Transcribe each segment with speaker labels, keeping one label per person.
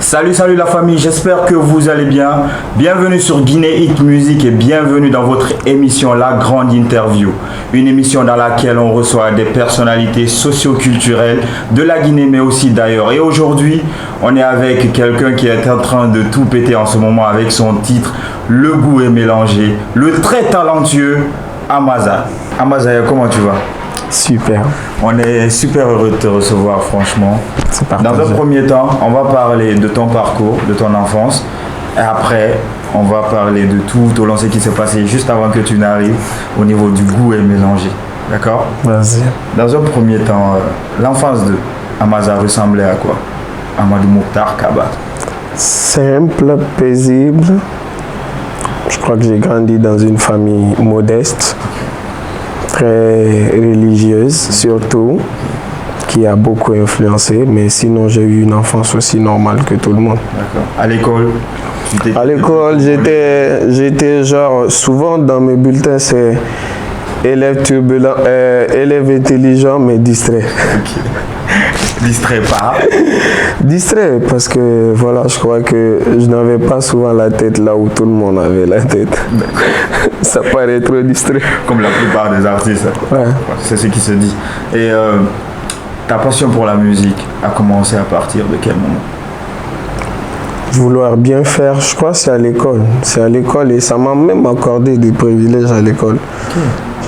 Speaker 1: Salut la famille, j'espère que vous allez bien. Bienvenue sur Guinée Hit Music et bienvenue dans votre émission La Grande Interview. Une émission dans laquelle on reçoit des personnalités socio-culturelles de la Guinée mais aussi d'ailleurs. Et aujourd'hui, on est avec quelqu'un qui est en train de tout péter en ce moment avec son titre Le goût est mélangé, le très talentueux Amaza. Amaza, comment tu vas?
Speaker 2: Super.
Speaker 1: On est super heureux de te recevoir, franchement. Dans un premier temps, on va parler de ton parcours, de ton enfance. Et après, on va parler de tout au long ce qui s'est passé juste avant que tu n'arrives au niveau du goût et mélangé. D'accord?
Speaker 2: Vas-y.
Speaker 1: Dans un premier temps, l'enfance de Amaza ressemblait à quoi? Amadou Mokhtar Kaba.
Speaker 2: Simple, paisible. Je crois que j'ai grandi dans une famille modeste, très religieuse surtout, qui a beaucoup influencé, mais sinon j'ai eu une enfance aussi normale que tout le monde.
Speaker 1: D'accord. À l'école?
Speaker 2: À l'école, j'étais genre, souvent dans mes bulletins, c'est élève turbulent, élève intelligent mais distrait.
Speaker 1: Okay. Distrait par?
Speaker 2: Distrait parce que voilà, je crois que je n'avais pas souvent la tête là où tout le monde avait la tête. Ça paraît trop distrait.
Speaker 1: Comme la plupart des artistes.
Speaker 2: Ouais.
Speaker 1: C'est ce qui se dit. Et ta passion pour la musique a commencé à partir de quel moment?
Speaker 2: Vouloir bien faire, je crois que c'est à l'école. C'est à l'école et ça m'a même accordé des privilèges à l'école.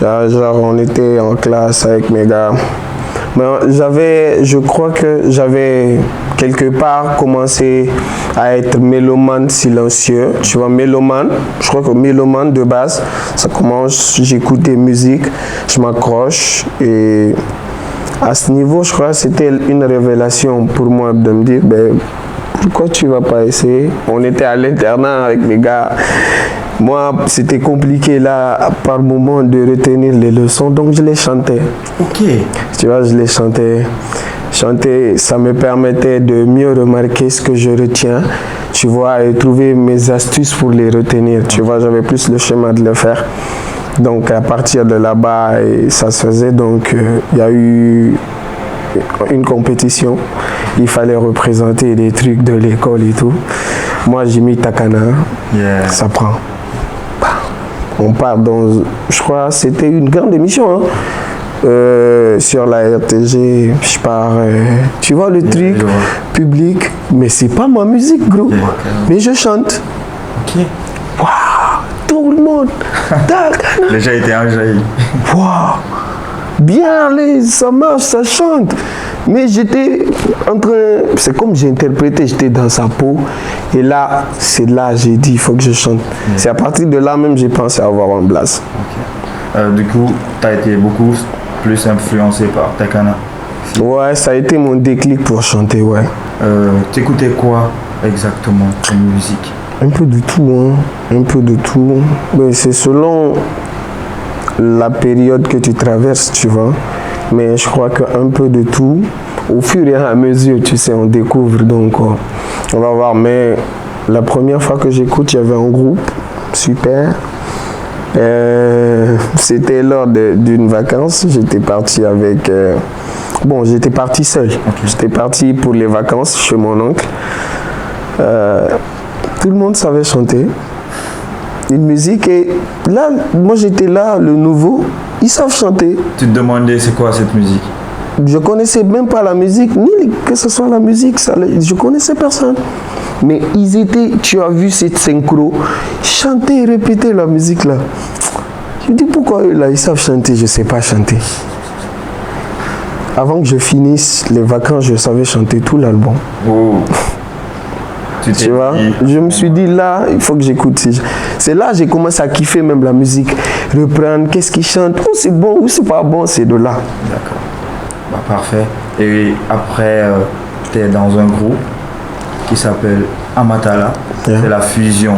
Speaker 2: Okay. Genre on était en classe avec mes gars. Je crois que j'avais quelque part commencé à être mélomane silencieux. Tu vois, mélomane, je crois que mélomane de base, ça commence, j'écoute des musiques, je m'accroche et à ce niveau, je crois que c'était une révélation pour moi de me dire, pourquoi tu vas pas essayer? On était à l'internat avec les gars. Moi, c'était compliqué là, par moment, de retenir les leçons, donc je les chantais.
Speaker 1: Ok.
Speaker 2: Tu vois, je les chantais. Chanter, ça me permettait de mieux remarquer ce que je retiens, tu vois, et trouver mes astuces pour les retenir. Tu vois, j'avais plus le schéma de le faire. Donc, à partir de là-bas, ça se faisait. Donc, il y a eu une compétition. Il fallait représenter des trucs de l'école et tout. Moi, j'ai mis Takana.
Speaker 1: Yeah.
Speaker 2: Ça prend. On part dans, je crois, c'était une grande émission, hein. Sur la RTG, je pars, tu vois le truc, public, mais c'est pas ma musique, gros, mais je chante.
Speaker 1: Ok.
Speaker 2: Waouh, tout le monde,
Speaker 1: les gens étaient enjoués.
Speaker 2: Waouh, bien, ça marche, ça chante. Mais j'étais en train, c'est comme j'ai interprété, j'étais dans sa peau. Et là, c'est là j'ai dit, il faut que je chante. C'est à partir de là même j'ai pensé avoir un blast.
Speaker 1: Okay. Du coup, tu as été beaucoup plus influencé par Takana.
Speaker 2: Ouais, ça a été mon déclic pour chanter, ouais.
Speaker 1: T'écoutais quoi exactement comme musique?
Speaker 2: Un peu de tout, hein. Un peu de tout. Mais c'est selon la période que tu traverses, tu vois. Mais je crois qu'un peu de tout, au fur et à mesure, tu sais, on découvre, donc on va voir. Mais la première fois que j'écoute, il y avait un groupe, super. C'était lors d'une vacance, j'étais parti avec... j'étais parti seul. Okay. J'étais parti pour les vacances chez mon oncle. Tout le monde savait chanter. Une musique et là, moi j'étais là, le nouveau, ils savent chanter.
Speaker 1: Tu te demandais c'est quoi cette musique?
Speaker 2: Je connaissais même pas la musique, ni que ce soit la musique, je connaissais personne. Mais ils étaient, tu as vu cette synchro, chanter et répéter la musique là. Je me dis pourquoi eux là, ils savent chanter, je sais pas chanter. Avant que je finisse les vacances, je savais chanter tout l'album.
Speaker 1: Oh.
Speaker 2: Tu vois, je me suis dit là, il faut que j'écoute. C'est là que j'ai commencé à kiffer même la musique. Reprendre, qu'est-ce qu'ils chantent, ou c'est bon ou c'est pas bon, c'est de là.
Speaker 1: D'accord. Parfait. Et après, tu es dans un groupe qui s'appelle Amatala. Yeah. C'est la fusion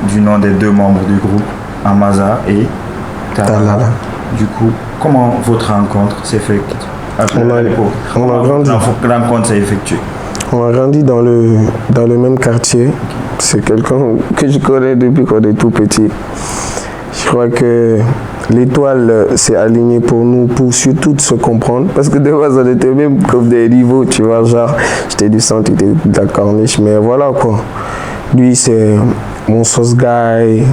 Speaker 1: du nom des deux membres du groupe, Amaza et Talala. Du coup, comment votre rencontre s'est faite?
Speaker 2: On a grandi.
Speaker 1: La rencontre s'est effectuée.
Speaker 2: On a grandi dans le même quartier. Okay. C'est quelqu'un que je connais depuis qu'on est tout petit. Je crois que l'étoile s'est alignée pour nous, pour surtout se comprendre. Parce que des fois, on était même comme des rivaux, tu vois. Genre, j'étais du centre, tu étais de la corniche. Mais voilà quoi. Lui, c'est mon sauce guy.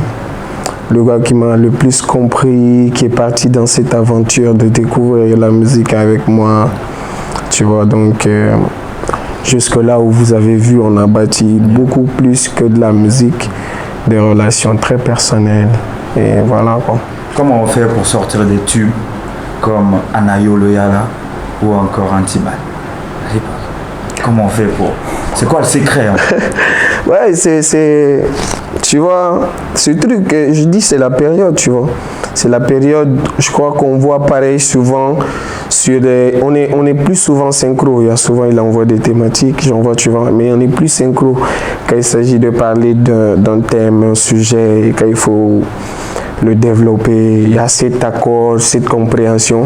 Speaker 2: Le gars qui m'a le plus compris, qui est parti dans cette aventure de découvrir la musique avec moi. Tu vois, donc jusque là où vous avez vu, on a bâti beaucoup plus que de la musique, des relations très personnelles. Et voilà quoi.
Speaker 1: Comment on fait pour sortir des tubes comme Anayo Loyala ou encore Antiban? Comment on fait pour... C'est quoi le secret en fait?
Speaker 2: Ouais, c'est... Tu vois, ce truc, je dis, c'est la période, tu vois. C'est la période, je crois qu'on voit pareil souvent sur des... On est plus souvent synchro. Il envoie des thématiques, j'envoie, tu vois. Mais on est plus synchro quand il s'agit de parler d'un thème, un sujet, quand il faut le développer. Il y a cet accord, cette compréhension.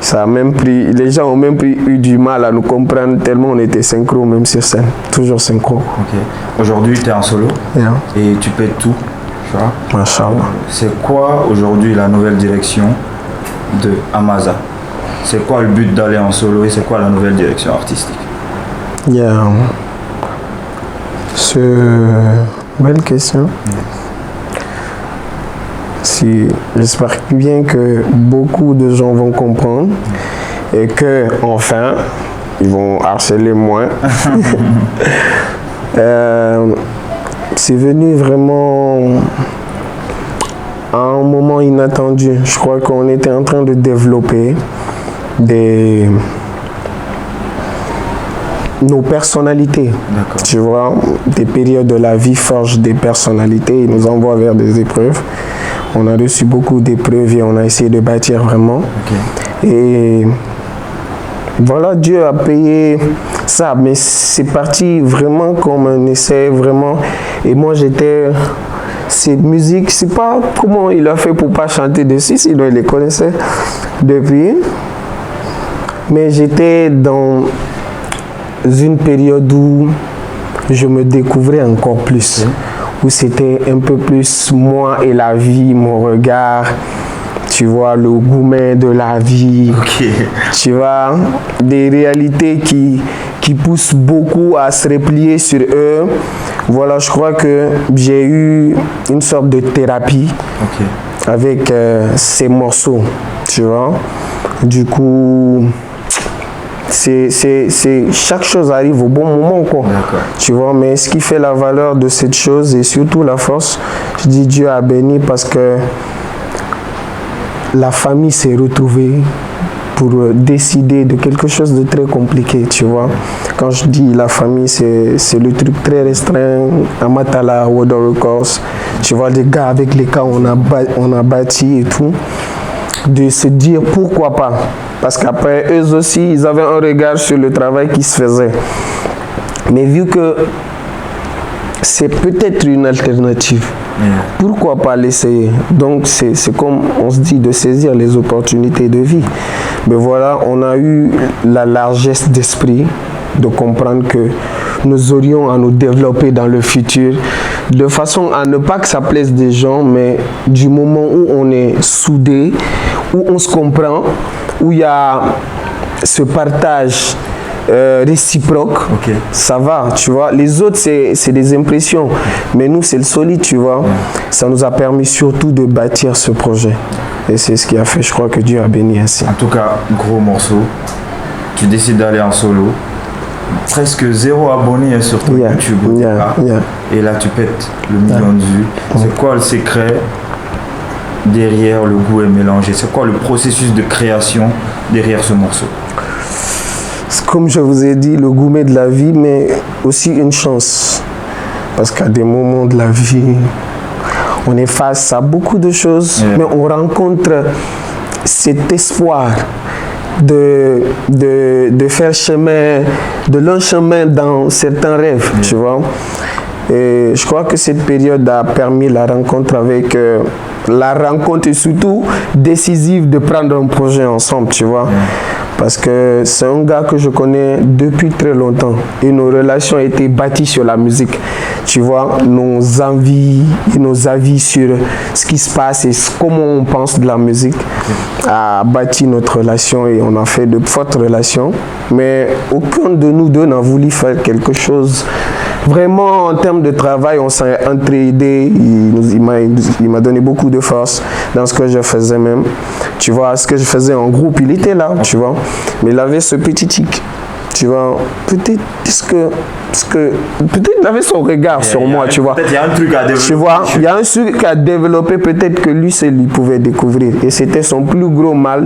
Speaker 2: Ça a même pris... Les gens ont même eu du mal à nous comprendre tellement on était synchro, même sur scène. Toujours synchro.
Speaker 1: Ok. Aujourd'hui, tu es en solo et tu pètes tout. Tu vois.
Speaker 2: Machallah.
Speaker 1: C'est quoi aujourd'hui la nouvelle direction de Amaza? C'est quoi le but d'aller en solo et c'est quoi la nouvelle direction artistique?
Speaker 2: Belle question. J'espère bien que beaucoup de gens vont comprendre et que enfin ils vont harceler moins. C'est venu vraiment à un moment inattendu. Je crois qu'on était en train de développer nos personnalités. Tu vois, des périodes de la vie forgent des personnalités et nous envoient vers des épreuves. On a reçu beaucoup d'épreuves et on a essayé de bâtir vraiment. Et voilà, Dieu a payé ça. Mais c'est parti vraiment comme un essai, vraiment. Et moi, cette musique, c'est pas comment il a fait pour pas chanter dessus, sinon il les connaissait depuis. Mais j'étais dans une période où je me découvrais encore plus. Où c'était un peu plus moi et la vie, mon regard, tu vois, le gourmet de la vie, tu vois, des réalités qui poussent beaucoup à se replier sur eux. Voilà, je crois que j'ai eu une sorte de thérapie avec ces morceaux, tu vois. Du coup... chaque chose arrive au bon moment quoi. Tu vois, mais ce qui fait la valeur de cette chose et surtout la force, je dis Dieu a béni parce que la famille s'est retrouvée pour décider de quelque chose de très compliqué, tu vois. Quand je dis la famille, c'est le truc très restreint, Amatala, Water Records, tu vois, des gars avec lesquels on a bâti et tout, de se dire pourquoi pas. Parce qu'après, eux aussi, ils avaient un regard sur le travail qui se faisait. Mais vu que c'est peut-être une alternative, pourquoi pas l'essayer? Donc, c'est comme on se dit de saisir les opportunités de vie. Mais voilà, on a eu la largesse d'esprit de comprendre que nous aurions à nous développer dans le futur de façon à ne pas que ça plaise des gens, mais du moment où on est soudés, où on se comprend, où il y a ce partage réciproque, ça va, tu vois. Les autres, c'est des impressions, mais nous, c'est le solide, tu vois. Ça nous a permis surtout de bâtir ce projet. Et c'est ce qui a fait, je crois, que Dieu a béni ainsi.
Speaker 1: En tout cas, gros morceau. Tu décides d'aller en solo. Presque 0 abonnés sur ton YouTube. Et là, tu pètes le million de vues. C'est quoi le secret derrière Le Goût est mélangé? C'est quoi le processus de création derrière ce morceau?
Speaker 2: Comme je vous ai dit, le gourmet de la vie, mais aussi une chance. Parce qu'à des moments de la vie, on est face à beaucoup de choses, mais on rencontre cet espoir de faire chemin, de long chemin dans certains rêves, tu vois. Et je crois que cette période a permis la rencontre avec la rencontre et surtout décisive de prendre un projet ensemble, tu vois. Parce que c'est un gars que je connais depuis très longtemps. Et nos relations ont été bâties sur la musique. Tu vois, nos envies et nos avis sur ce qui se passe et comment on pense de la musique a bâti notre relation et on a fait de fortes relations. Mais aucun de nous deux n'a voulu faire quelque chose. Vraiment, en termes de travail, on s'est entraidé. Il m'a donné beaucoup de force dans ce que je faisais même. Tu vois, ce que je faisais en groupe, il était là, tu vois. Mais il avait ce petit tic. Tu vois, peut-être il avait son regard sur moi, tu vois.
Speaker 1: Peut-être il y a un truc à développer.
Speaker 2: Tu vois, il y a un truc à développer, peut-être que lui seul, il pouvait découvrir. Et c'était son plus gros mal.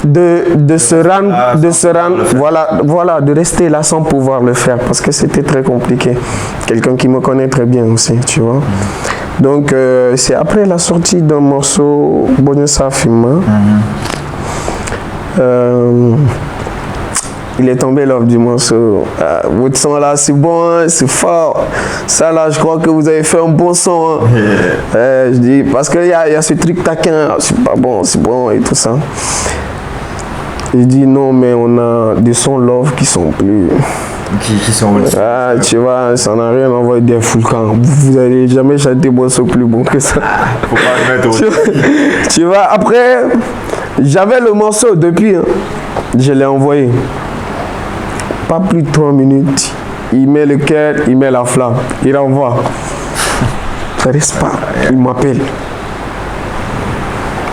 Speaker 2: De se rendre, voilà, de rester là sans pouvoir le faire parce que c'était très compliqué. Quelqu'un qui me connaît très bien aussi, tu vois. Donc, c'est après la sortie d'un morceau, Bonyosa Fima, il est tombé lors du morceau. Votre son là, c'est bon, hein, c'est fort. Ça là, je crois que vous avez fait un bon son. Hein. Je dis, parce qu'il y a ce truc taquin, c'est pas bon, c'est bon et tout ça. Il dit non, mais on a des sons love qui sont plus.
Speaker 1: Qui sont aussi.
Speaker 2: Tu vois, ça n'a rien à voir avec des Foulkans. Vous n'allez jamais chanter un morceau plus bon que ça.
Speaker 1: Faut pas le mettre au.
Speaker 2: Tu vois, après, j'avais le morceau depuis. Hein. Je l'ai envoyé. Pas plus de 3 minutes. Il met le cœur, il met la flamme. Il renvoie. Ça reste pas. Il m'appelle.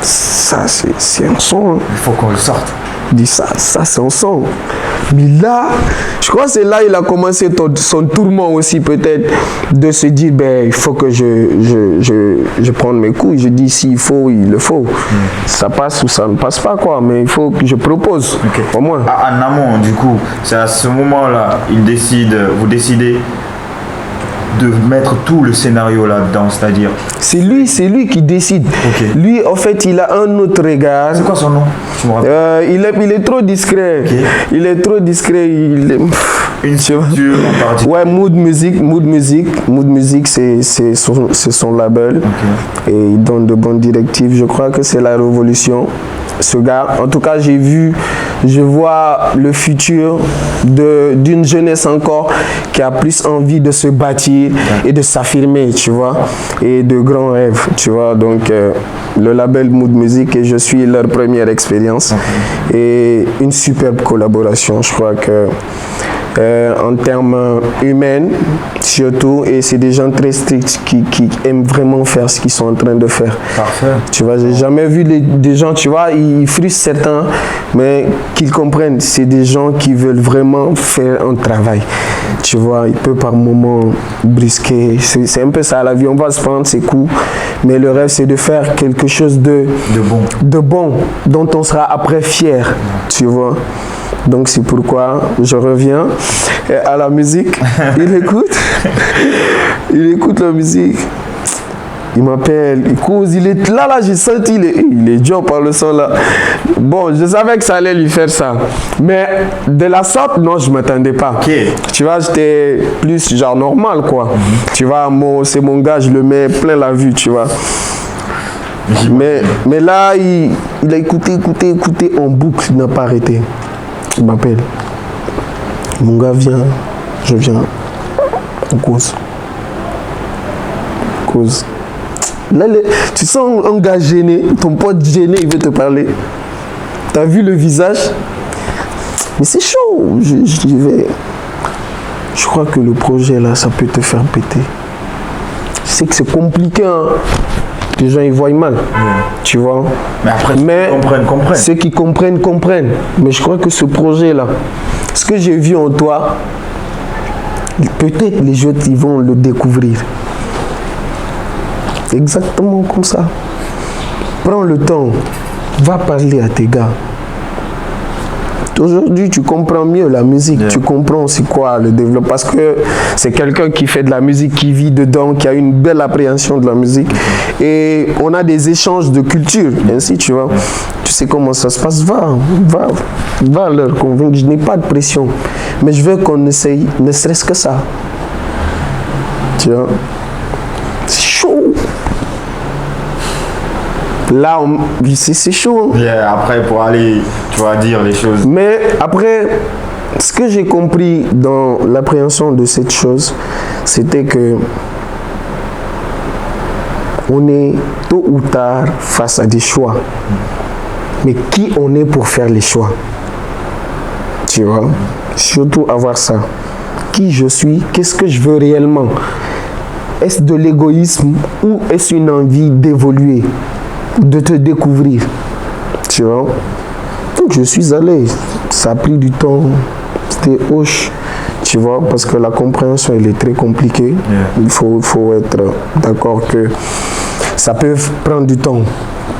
Speaker 2: Ça, c'est un son. Hein.
Speaker 1: Il faut qu'on le sorte.
Speaker 2: Il dit ça c'est un son. Mais là, je crois que c'est là il a commencé son tourment aussi peut-être de se dire ben il faut que je prenne mes coups. Je dis s'il faut, il le faut. Ça passe ou ça ne passe pas quoi, mais il faut que je propose au moins.
Speaker 1: En amont du coup, c'est à ce moment-là, vous décidez de mettre tout le scénario là-dedans, c'est-à-dire...
Speaker 2: C'est lui qui décide.
Speaker 1: Okay.
Speaker 2: Lui, en fait, il a un autre regard.
Speaker 1: C'est quoi son nom?
Speaker 2: Il est trop discret. Okay. Il est trop discret.
Speaker 1: Une structure en particulier.
Speaker 2: Ouais, Mood Music, c'est son label. Okay. Et il donne de bonnes directives. Je crois que c'est la révolution. Ce gars, en tout cas, je vois le futur d'une jeunesse encore qui a plus envie de se bâtir et de s'affirmer, tu vois, et de grands rêves, tu vois. Donc, le label Mood Music, et je suis leur première expérience et une superbe collaboration. Je crois que en termes humains surtout, et c'est des gens très stricts qui aiment vraiment faire ce qu'ils sont en train de faire.
Speaker 1: Parfait.
Speaker 2: Tu vois, j'ai jamais vu des gens, tu vois, ils frustrent certains, mais qu'ils comprennent, c'est des gens qui veulent vraiment faire un travail. Tu vois, il peut par moments brusquer, c'est un peu ça la vie, on va se prendre ses coups, mais le rêve c'est de faire quelque chose de bon, dont on sera après fier, tu vois. Donc c'est pourquoi je reviens à la musique. Il écoute la musique. Il m'appelle, il cause, il est là, j'ai senti, il est dur par le son là. Bon, je savais que ça allait lui faire ça. Mais de la sorte, non, je ne m'attendais pas.
Speaker 1: Okay.
Speaker 2: Tu vois, j'étais plus genre normal, quoi. Tu vois, c'est mon gars, je le mets plein la vue, tu vois. Mais là, il a écouté en boucle, il n'a pas arrêté. Il m'appelle. Mon gars, viens. Je viens. On cause. Là, tu sens un gars gêné, ton pote gêné, il veut te parler. T'as vu le visage? Mais c'est chaud. Je crois que le projet là, ça peut te faire péter. Je sais que c'est compliqué, hein. Les gens ils voient mal, tu vois.
Speaker 1: Mais après, comprennent.
Speaker 2: Ceux qui comprennent. Mais je crois que ce projet-là, ce que j'ai vu en toi, peut-être les autres ils vont le découvrir. Exactement comme ça. Prends le temps, va parler à tes gars. Aujourd'hui, tu comprends mieux la musique, tu comprends c'est quoi le développement, parce que c'est quelqu'un qui fait de la musique, qui vit dedans, qui a une belle appréhension de la musique, et on a des échanges de culture, ainsi, tu vois. Tu sais comment ça se passe, va leur convaincre, je n'ai pas de pression, mais je veux qu'on essaye, ne serait-ce que ça. Tu vois, c'est chaud. Là, c'est chaud. Hein.
Speaker 1: Yeah, après, pour aller, tu vas dire les choses.
Speaker 2: Mais après, ce que j'ai compris dans l'appréhension de cette chose, c'était que on est tôt ou tard face à des choix. Mais qui on est pour faire les choix? Tu vois? Surtout avoir ça. Qui je suis? Qu'est-ce que je veux réellement? Est-ce de l'égoïsme ou est-ce une envie d'évoluer, de te découvrir? Tu vois? Donc je suis allé. Ça a pris du temps. C'était hoche. Tu vois? Parce que la compréhension, elle est très compliquée.
Speaker 1: Yeah.
Speaker 2: Il faut être d'accord que ça peut prendre du temps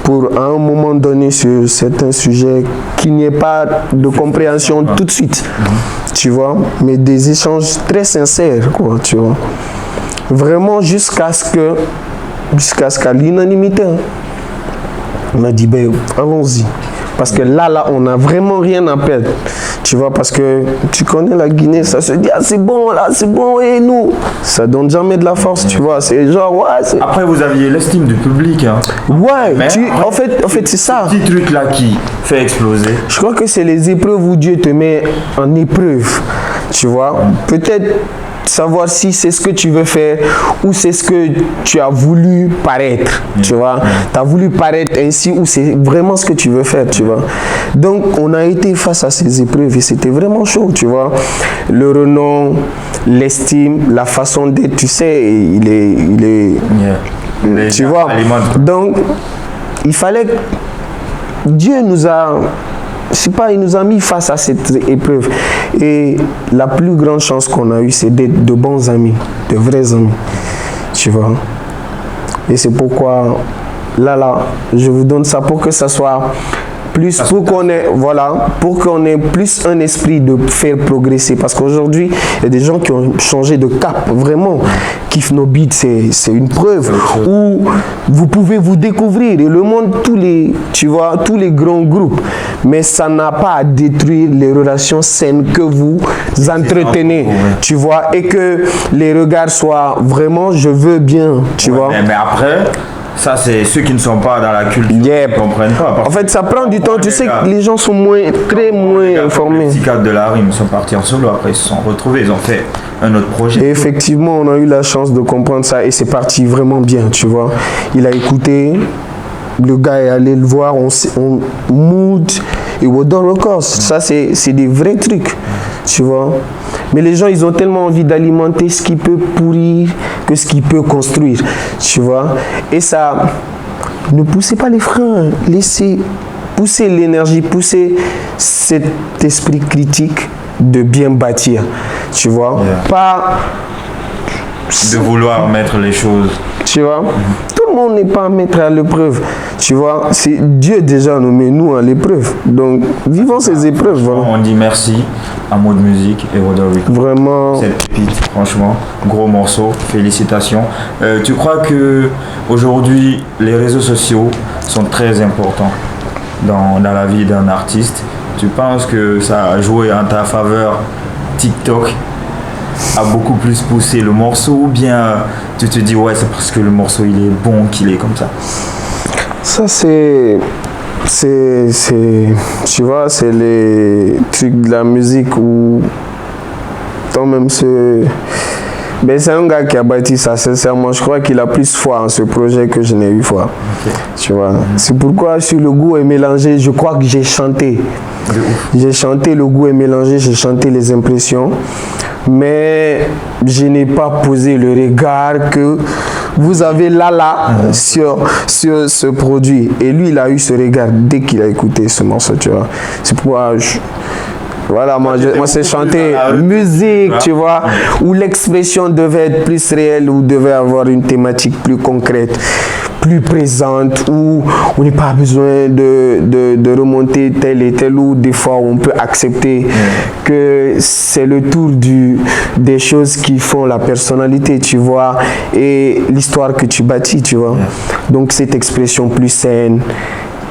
Speaker 2: pour à un moment donné sur certains sujets qu'il n'y ait pas de compréhension tout de suite. Tu vois? Mais des échanges très sincères, quoi, tu vois? Vraiment jusqu'à qu'à l'unanimité, hein, on a dit, ben, allons-y. Parce que là, on n'a vraiment rien à perdre. Tu vois, parce que tu connais la Guinée, ça se dit, ah, c'est bon, là, c'est bon, et nous, ça donne jamais de la force, tu vois. C'est genre, ouais.
Speaker 1: Après, vous aviez l'estime du public. Hein.
Speaker 2: Ouais,
Speaker 1: Mais
Speaker 2: en fait, c'est ça.
Speaker 1: Ce petit truc-là qui fait exploser.
Speaker 2: Je crois que c'est les épreuves où Dieu te met en épreuve. Tu vois, peut-être savoir si c'est ce que tu veux faire ou c'est ce que tu as voulu paraître, tu vois. Tu as voulu paraître ainsi ou c'est vraiment ce que tu veux faire, tu vois. Donc, on a été face à ces épreuves et c'était vraiment chaud, tu vois. Le renom, l'estime, la façon d'être, tu sais, il est tu vois. Donc, il fallait... Dieu nous a... Je sais pas, il nous a mis face à cette épreuve. Et la plus grande chance qu'on a eue, c'est d'être de bons amis, de vrais amis. Tu vois. Et c'est pourquoi, là, je vous donne ça pour que ça soit plus, pour qu'on ait plus un esprit de faire progresser. Parce qu'aujourd'hui, il y a des gens qui ont changé de cap, vraiment. Kiff No Beat, c'est une preuve où vous pouvez vous découvrir et le monde, tous les grands groupes. Mais ça n'a pas à détruire les relations saines que vous entretenez, tu vois, et que les regards soient vraiment, je veux bien, tu vois.
Speaker 1: Mais après... Ça, c'est ceux qui ne sont pas dans la culture qui ne comprennent pas.
Speaker 2: En fait, ça prend du temps. Tu sais que les gens sont moins informés.
Speaker 1: Les petits cadres de la rime sont partis en solo. Après, ils se sont retrouvés. Ils ont fait un autre projet.
Speaker 2: Et effectivement, on a eu la chance de comprendre ça. Et c'est parti vraiment bien, tu vois. Il a écouté. Le gars est allé le voir. On mood. Et Wodon Records. Ça, c'est des vrais trucs. Tu vois. Mais les gens, ils ont tellement envie d'alimenter ce qui peut pourrir que ce qui peut construire. Tu vois. Et ça, ne poussez pas les freins. Laissez pousser l'énergie, pousser cet esprit critique de bien bâtir. Tu vois. Pas
Speaker 1: de vouloir mettre les choses.
Speaker 2: Tu vois. Tout le monde n'est pas à mettre à l'épreuve. Tu vois, c'est Dieu déjà nous met nous à l'épreuve. Donc, vivons ces épreuves. Voilà.
Speaker 1: On dit merci à Mode Music et Wodon Records.
Speaker 2: Vraiment.
Speaker 1: Cette pépite, franchement, gros morceau, félicitations. Tu crois que aujourd'hui les réseaux sociaux sont très importants dans la vie d'un artiste? Tu penses que ça a joué en ta faveur? TikTok a beaucoup plus poussé le morceau, ou bien tu te dis ouais, c'est parce que le morceau il est bon qu'il est comme ça?
Speaker 2: Ça c'est tu vois, c'est les trucs de la musique où toi-même ben c'est un gars qui a bâti ça, sincèrement. Je crois qu'il a plus foi en ce projet que je n'ai eu foi. Okay. Tu vois. C'est pourquoi sur Le Goût est mélangé, je crois que j'ai chanté. J'ai chanté Le Goût est mélangé, j'ai chanté Les Impressions. Mais je n'ai pas posé le regard que vous avez là sur ce produit. Et lui, il a eu ce regard dès qu'il a écouté ce morceau, tu vois. C'est pourquoi voilà, moi c'est chanter musique, tu vois, où l'expression devait être plus réelle, où devait avoir une thématique plus concrète, plus présente, où on n'a pas besoin de remonter tel et tel, ou des fois on peut accepter que c'est le tour des choses qui font la personnalité, tu vois, et l'histoire que tu bâtis, tu vois. Donc cette expression plus saine,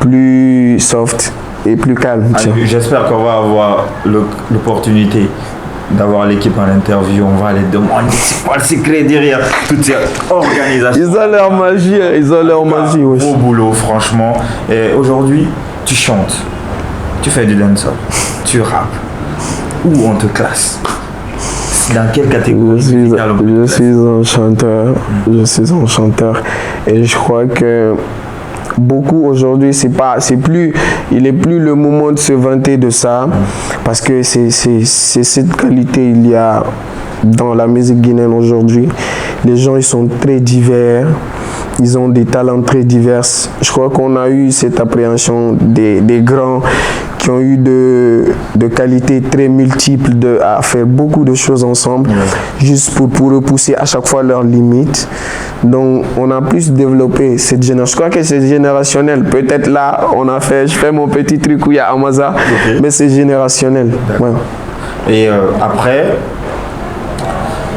Speaker 2: plus soft et plus calme.
Speaker 1: J'espère qu'on va avoir l'opportunité d'avoir l'équipe en interview. On va les demander c'est quoi le secret derrière toutes ces organisations.
Speaker 2: Ils ont leur magie, oui.
Speaker 1: Gros boulot, franchement. Et aujourd'hui, tu chantes, tu fais du dancehall, tu rappes. Où on te classe? Dans quelle catégorie?
Speaker 2: Je suis un chanteur. Je suis un chanteur. Et je crois que beaucoup aujourd'hui, il n'est plus le moment de se vanter de ça, parce que c'est cette qualité il y a dans la musique guinéenne aujourd'hui. Les gens, ils sont très divers, ils ont des talents très divers. Je crois qu'on a eu cette appréhension des grands qui ont eu de qualités très multiples à faire beaucoup de choses ensemble, juste pour repousser à chaque fois leurs limites. Donc on a plus développé cette génération. Je crois que c'est générationnel. Peut-être là, je fais mon petit truc où il y a Amaza, mais c'est générationnel. Ouais.
Speaker 1: Et après,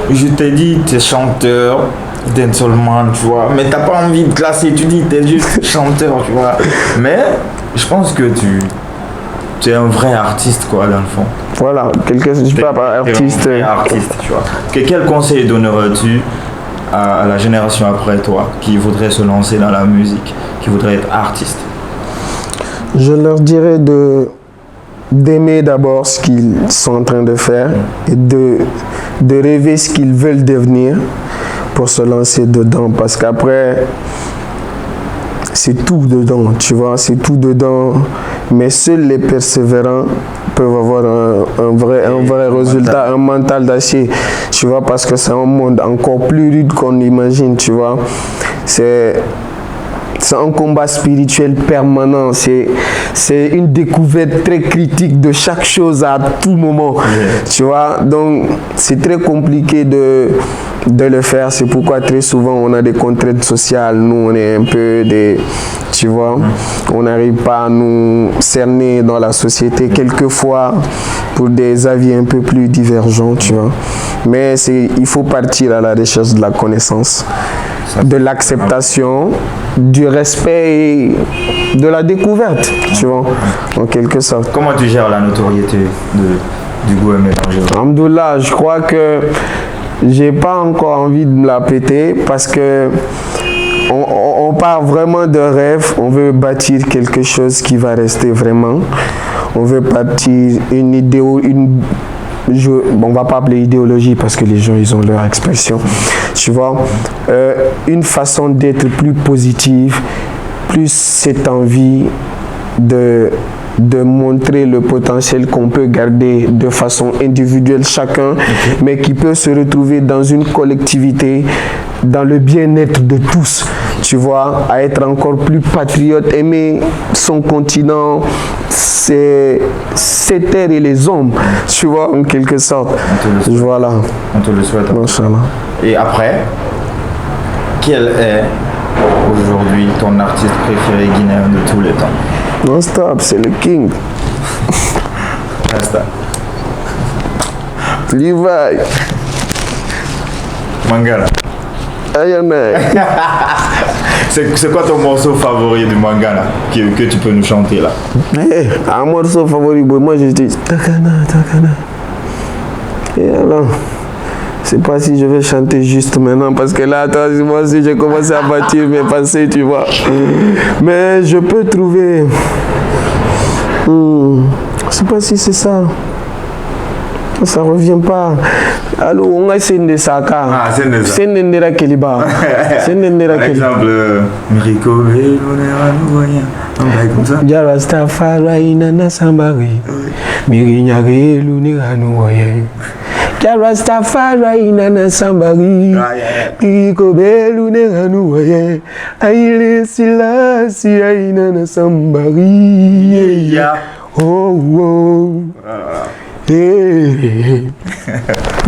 Speaker 1: je t'ai dit, tu es chanteur, dancehallman, tu vois, mais t'as pas envie de classer, tu dis, tu es juste chanteur, tu vois. Mais je pense que tu es un vrai artiste, quoi, dans le fond.
Speaker 2: Voilà, je peux pas artiste.
Speaker 1: Un vrai artiste, tu vois. Quel conseil donnerais-tu à la génération après toi qui voudrait se lancer dans la musique, qui voudrait être artiste?
Speaker 2: Je leur dirais d'aimer d'abord ce qu'ils sont en train de faire et de rêver ce qu'ils veulent devenir pour se lancer dedans, parce qu'après c'est tout dedans, tu vois, c'est tout dedans, mais seuls les persévérants peuvent avoir un vrai résultat, un mental d'acier, tu vois, parce que c'est un monde encore plus rude qu'on imagine, tu vois. C'est un combat spirituel permanent, c'est une découverte très critique de chaque chose à tout moment, tu vois. Donc c'est très compliqué de le faire. C'est pourquoi très souvent on a des contraintes sociales. Nous on est un peu tu vois, on n'arrive pas à nous cerner dans la société quelquefois pour des avis un peu plus divergents, tu vois. Mais il faut partir à la recherche de la connaissance, de l'acceptation, du respect et de la découverte, tu vois, en quelque sorte.
Speaker 1: Comment tu gères la notoriété du goût mélangé?
Speaker 2: Alhamdoulilah, je crois que j'ai pas encore envie de me la péter, parce que on part vraiment de rêve, on veut bâtir quelque chose qui va rester vraiment. On veut bâtir une on va pas appeler idéologie parce que les gens ils ont leur expression, tu vois, une façon d'être plus positive, plus cette envie de montrer le potentiel qu'on peut garder de façon individuelle chacun, mais qui peut se retrouver dans une collectivité, dans le bien-être de tous, tu vois, à être encore plus patriote, aimer son continent, ses terres et les hommes, tu vois, en quelque sorte. Voilà.
Speaker 1: On te le souhaite.
Speaker 2: Inch'Allah.
Speaker 1: Et après, quel est aujourd'hui ton artiste préféré guinéen de tous les temps?
Speaker 2: Non stop, c'est le King.
Speaker 1: Rasta.
Speaker 2: Levi.
Speaker 1: Mangala. C'est quoi ton morceau favori du Mangala que tu peux nous chanter là?
Speaker 2: Un morceau favori, moi je dis Takana. Et alors, je sais pas si je vais chanter juste maintenant, parce que là, moi aussi j'ai commencé à bâtir mes pensées, tu vois. Mais je peux trouver. Je sais pas si c'est ça. Ça revient pas. Alors, on a essayé de ça.
Speaker 1: Ah, c'est de ça.
Speaker 2: C'est de Keliba. C'est de
Speaker 1: Par exemple, Mirico, un bail comme ça.
Speaker 2: Jarastafari nana sambari. Mirinyare luniranu voye. Jarastafari nana sambari. Mirico luniranu voye. Aile silasi nana sambari. Oh. Hey.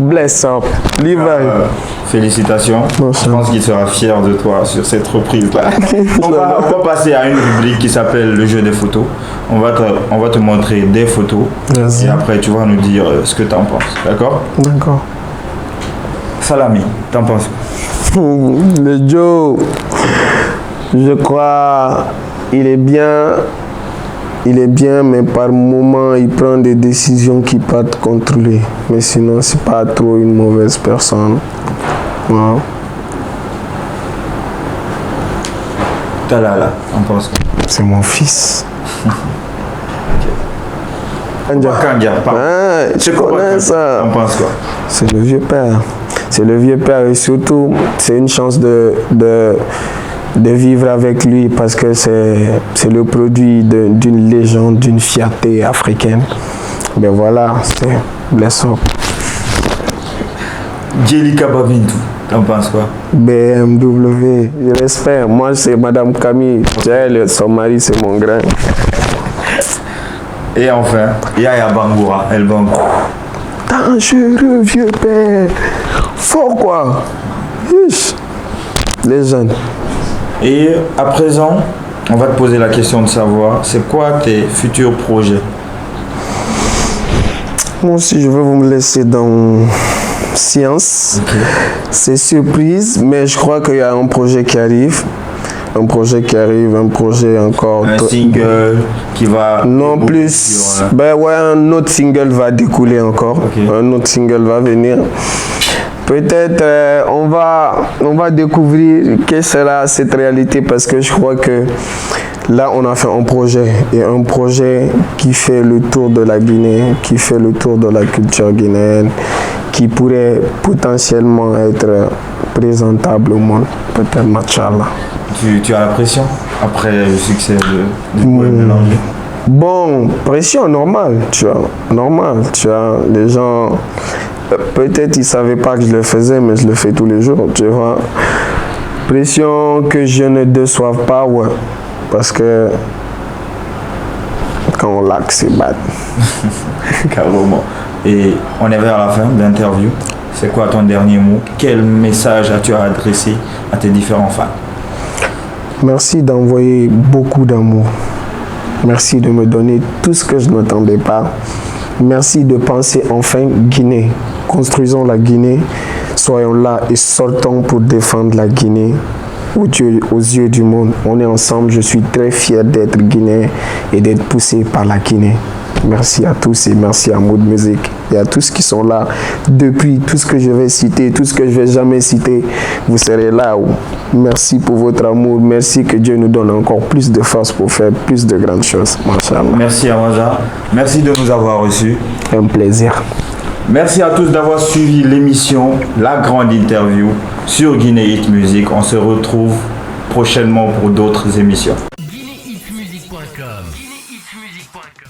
Speaker 2: Bless up, Levi.
Speaker 1: Félicitations. Je pense qu'il sera fier de toi sur cette reprise-là. On va passer à une rubrique qui s'appelle le jeu des photos. On va te montrer des photos.
Speaker 2: Vas-y.
Speaker 1: Et après tu vas nous dire ce que tu en penses. D'accord?
Speaker 2: D'accord.
Speaker 1: Salami, t'en penses?
Speaker 2: Le Joe, je crois, il est bien il est bien, mais par moment, il prend des décisions qui partent contre lui. Mais sinon, c'est pas trop une mauvaise personne. Ouais.
Speaker 1: Talala, on pense quoi?
Speaker 2: C'est mon fils.
Speaker 1: Kandia,
Speaker 2: Tu connais ça?
Speaker 1: On pense quoi?
Speaker 2: C'est le vieux père. C'est le vieux père et surtout, c'est une chance de vivre avec lui parce que c'est le produit d'une légende, d'une fierté africaine. Ben voilà, c'est blessant.
Speaker 1: Djelika Babintou, t'en penses quoi?
Speaker 2: BMW, je l'espère. Moi, c'est Madame Camille. Elle, son mari, c'est mon grand.
Speaker 1: Et enfin, Yaya Bangoura, El Bango.
Speaker 2: Dangereux vieux père. Fort quoi. Les jeunes.
Speaker 1: Et à présent, on va te poser la question de savoir, c'est quoi tes futurs projets?
Speaker 2: Moi aussi, je veux vous me laisser dans science.
Speaker 1: Okay.
Speaker 2: C'est surprise, mais je crois qu'il y a un projet qui arrive. Un projet encore.
Speaker 1: Un single qui va...
Speaker 2: Non plus. Ben ouais, un autre single va découler encore. Okay. Un autre single va venir. Peut-être on va découvrir quelle sera cette réalité parce que je crois que là on a fait un projet et un projet qui fait le tour de la Guinée, qui fait le tour de la culture guinéenne, qui pourrait potentiellement être présentable au monde. Peut-être machallah.
Speaker 1: Tu as la pression après le succès du poème mélangé?
Speaker 2: Bon, pression normale, tu vois. Normal, tu vois. Les gens... Peut-être ils ne savaient pas que je le faisais, mais je le fais tous les jours, tu vois. Pression que je ne déçoive pas, ouais. Parce que quand on laque, c'est bad.
Speaker 1: Carrément. Et on est vers la fin de l'interview. C'est quoi ton dernier mot? Quel message as-tu à adresser à tes différents fans?
Speaker 2: Merci d'envoyer beaucoup d'amour. Merci de me donner tout ce que je n'attendais pas. Merci de penser enfin Guinée. Construisons la Guinée. Soyons là et sortons pour défendre la Guinée aux yeux du monde. On est ensemble. Je suis très fier d'être guinéen et d'être poussé par la Guinée. Merci à tous et merci à Mood Music et à tous qui sont là depuis tout ce que je vais citer, tout ce que je vais jamais citer. Vous serez là. Merci pour votre amour. Merci que Dieu nous donne encore plus de force pour faire plus de grandes choses. Machallah.
Speaker 1: Merci Amaza. Merci de nous avoir reçus.
Speaker 2: Un plaisir.
Speaker 1: Merci à tous d'avoir suivi l'émission La Grande Interview sur Guinée Hit Music. On se retrouve prochainement pour d'autres émissions.